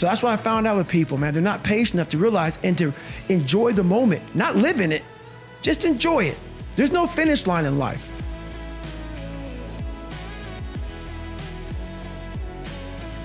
So that's what I found out with people, man. They're not patient enough to realize and to enjoy the moment, not live in it, just enjoy it. There's no finish line in life.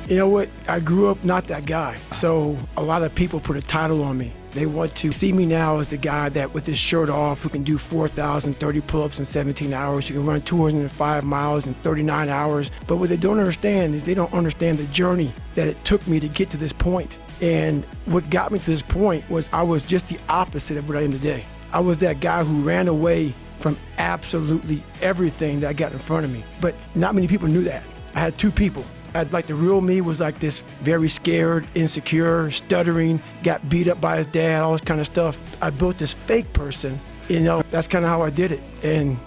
You know what? I grew up not that guy. So a lot of people put a title on me. They want to see me now as the guy that with his shirt off, who can do 4,030 pull-ups in 17 hours, who can run 205 miles in 39 hours. But what they don't understand is they don't understand the journey that it took me to get to this point. And what got me to this point was I was just the opposite of what I am today. I was that guy who ran away from absolutely everything that I got in front of me. But not many people knew that. I had two people. Like the real me was like this very scared, insecure, stuttering, got beat up by his dad, all this kind of stuff. I built this fake person. You know, that's kind of how I did it. And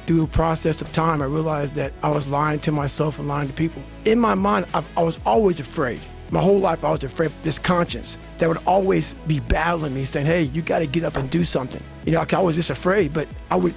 through a process of time, I realized that I was lying to myself and lying to people. In my mind, I was always afraid. My whole life, I was afraid of this conscience that would always be battling me, saying, hey, you got to get up and do something. You know, I was just afraid, but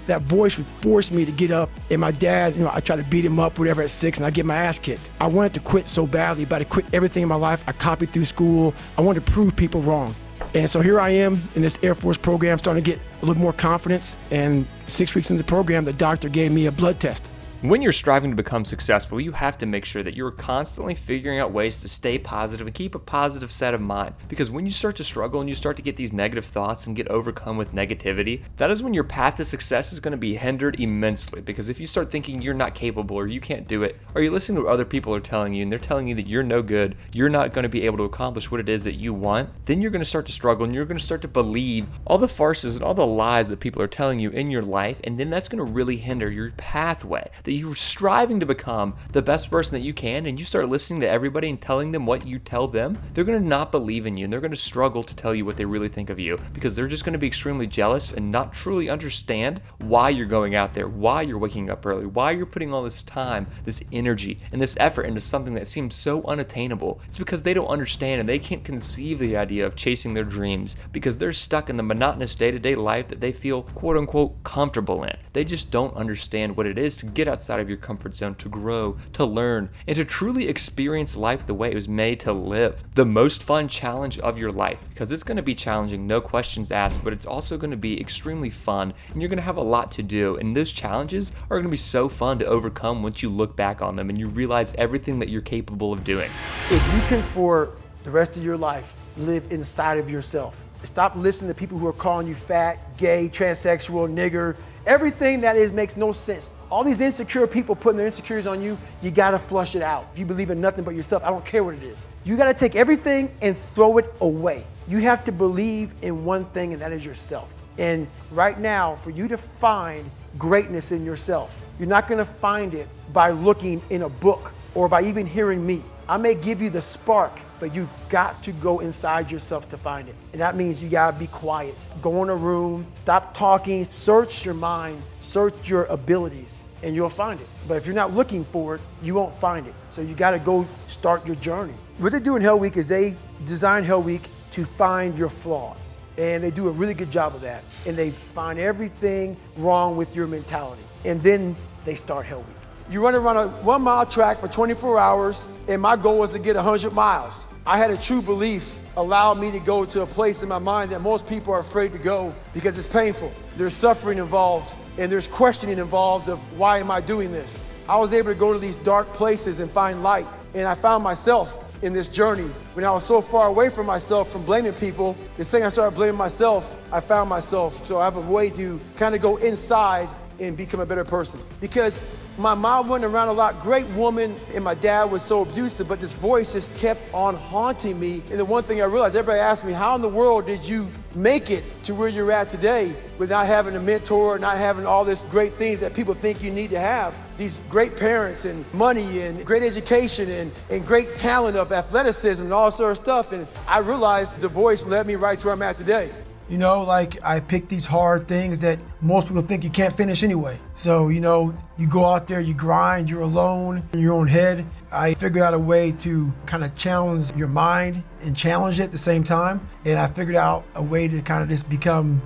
that voice would force me to get up. And my dad, you know, I tried to beat him up, whatever, at 6, and I get my ass kicked. I wanted to quit so badly, but I quit everything in my life. I copied through school. I wanted to prove people wrong. And so here I am in this Air Force program, starting to get a little more confidence. And 6 weeks into the program, the doctor gave me a blood test. When you're striving to become successful, you have to make sure that you're constantly figuring out ways to stay positive and keep a positive set of mind. Because when you start to struggle and you start to get these negative thoughts and get overcome with negativity, that is when your path to success is going to be hindered immensely. Because if you start thinking you're not capable or you can't do it, or you're listening to what other people are telling you and they're telling you that you're no good, you're not going to be able to accomplish what it is that you want, then you're going to start to struggle and you're going to start to believe all the farces and all the lies that people are telling you in your life. And then that's going to really hinder your pathway. That you're striving to become the best person that you can, and you start listening to everybody and telling them what you tell them, they're going to not believe in you and they're going to struggle to tell you what they really think of you, because they're just going to be extremely jealous and not truly understand why you're going out there, why you're waking up early, why you're putting all this time, this energy, and this effort into something that seems so unattainable. It's because they don't understand and they can't conceive the idea of chasing their dreams because they're stuck in the monotonous day-to-day life that they feel quote-unquote comfortable in. They just don't understand what it is to get outside of your comfort zone, to grow, to learn, and to truly experience life the way it was made to live. The most fun challenge of your life, because it's going to be challenging, no questions asked, but it's also going to be extremely fun, and you're going to have a lot to do, and those challenges are going to be so fun to overcome once you look back on them and you realize everything that you're capable of doing. If you can, for the rest of your life, live inside of yourself, stop listening to people who are calling you fat, gay, transsexual, nigger, everything that makes no sense. All these insecure people putting their insecurities on you, you gotta flush it out. If you believe in nothing but yourself, I don't care what it is. You gotta take everything and throw it away. You have to believe in one thing, and that is yourself. And right now, for you to find greatness in yourself, you're not gonna find it by looking in a book or by even hearing me. I may give you the spark, but you've got to go inside yourself to find it. And that means you gotta be quiet. Go in a room, stop talking, search your mind, search your abilities, and you'll find it. But if you're not looking for it, you won't find it. So you gotta go start your journey. What they do in Hell Week is they design Hell Week to find your flaws. And they do a really good job of that. And they find everything wrong with your mentality. And then they start Hell Week. You run around a 1 mile track for 24 hours, and my goal was to get 100 miles. I had a true belief allowed me to go to a place in my mind that most people are afraid to go because it's painful. There's suffering involved, and there's questioning involved of why am I doing this? I was able to go to these dark places and find light, and I found myself in this journey. When I was so far away from myself, from blaming people, the second I started blaming myself, I found myself. So I have a way to kind of go inside and become a better person. Because my mom went around a lot, great woman, and my dad was so abusive, but this voice just kept on haunting me. And the one thing I realized, everybody asked me, how in the world did you make it to where you're at today without having a mentor, not having all these great things that people think you need to have? These great parents and money and great education and great talent of athleticism and all sort of stuff. And I realized the voice led me right to where I'm at today. You know, like I pick these hard things that most people think you can't finish anyway. So, you know, you go out there, you grind, you're alone in your own head. I figured out a way to kind of challenge your mind and challenge it at the same time. And I figured out a way to kind of just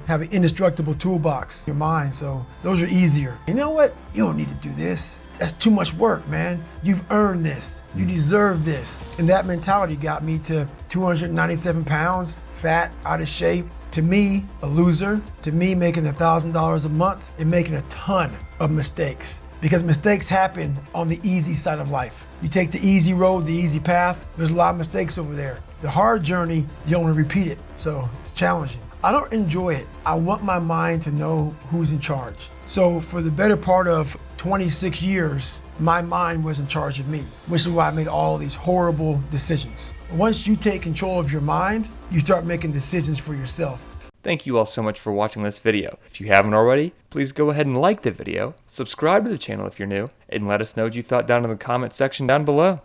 have an indestructible toolbox in your mind. So those are easier. You know what? You don't need to do this. That's too much work, man. You've earned this. You deserve this. And that mentality got me to 297 pounds, fat, out of shape. To me, a loser. To me, making $1,000 a month and making a ton of mistakes. Because mistakes happen on the easy side of life. You take the easy road, the easy path, there's a lot of mistakes over there. The hard journey, you don't want to repeat it. So it's challenging. I don't enjoy it. I want my mind to know who's in charge. So for the better part of 26 years, my mind was in charge of me, which is why I made all these horrible decisions. Once you take control of your mind, you start making decisions for yourself. Thank you all so much for watching this video. If you haven't already, please go ahead and like the video, subscribe to the channel if you're new, and let us know what you thought down in the comment section down below.